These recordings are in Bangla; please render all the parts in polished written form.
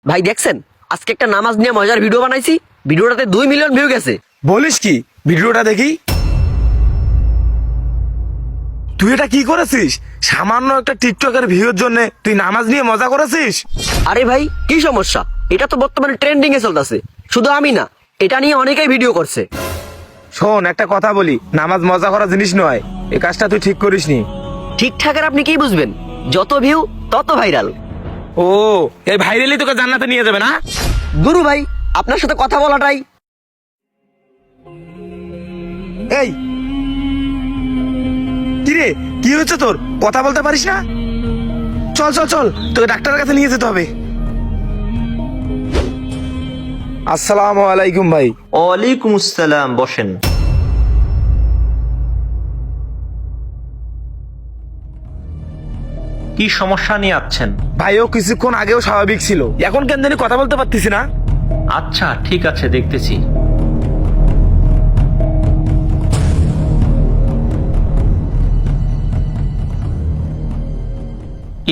ভাই দেখছেন, আজকে একটা নামাজ নিয়ে মজার ভিডিও বানাইছি, ভিডিওটাতে 2 মিলিয়ন ভিউ গেছে। বলিস কি? ভিডিওটা দেখি। তুই এটা কি করেছিস? সামান্য একটা টিকটকের ভিউর জন্য তুই নামাজ নিয়ে মজা করেছিস? আরে ভাই কি সমস্যা, এটা তো বর্তমানে ট্রেন্ডিং এ চলতেছে। শুধু আমি না, এটা নিয়ে অনেকেই ভিডিও করছে। শোন, একটা কথা বলি, নামাজ মজা করা জিনিস নয়। এই কাজটা তুই ঠিক করিসনি। ঠিকঠাকের আপনি কি বুঝবেন? যত ভিউ তত ভাইরাল। ও, এই ভাইরালি তোকে জান্নাতে নিয়ে যাবে না? গুরু ভাই, আপনার সাথে কথা বলাটাই। এই কিরে, কি হচ্ছে তোর? কথা বলতে পারিস না? চল চল চল, তোকে ডাক্তারের কাছে নিয়ে যেতে হবে। আসসালামু আলাইকুম ভাই। ওয়ালাইকুম আসসালাম, বসেন। কি সমস্যা নিয়ে আসছেন? ভাই, ও কিছুক্ষণ আগেও স্বাভাবিক ছিল, এখন কেন জানি কথা বলতে পারতেছি না। আচ্ছা ঠিক আছে, দেখতেছি।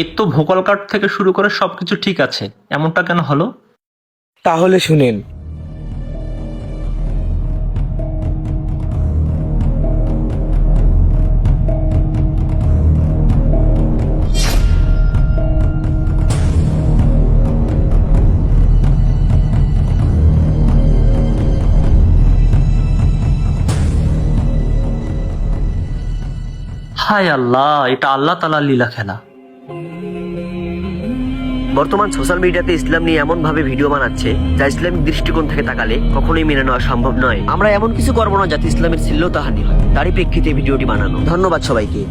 এর তো ভোকাল কার্ড থেকে শুরু করে সবকিছু ঠিক আছে, এমনটা কেন হলো? তাহলে শুনেন। হায় আল্লাহ, এটা আল্লাহ তাআলার লীলা খেলা। বর্তমান সোশ্যাল মিডিয়াতে ইসলাম নিয়ে এমন ভাবে ভিডিও বানাচ্ছে যা ইসলামিক দৃষ্টিকোণ থেকে তাকালে কখনোই মেনে নেওয়া সম্ভব নয়। আমরা এমন কিছু করবো না যাতে ইসলামের শ্লীলতাহানি হয়, তারই প্রেক্ষিতে ভিডিওটি বানানো। ধন্যবাদ সবাইকে।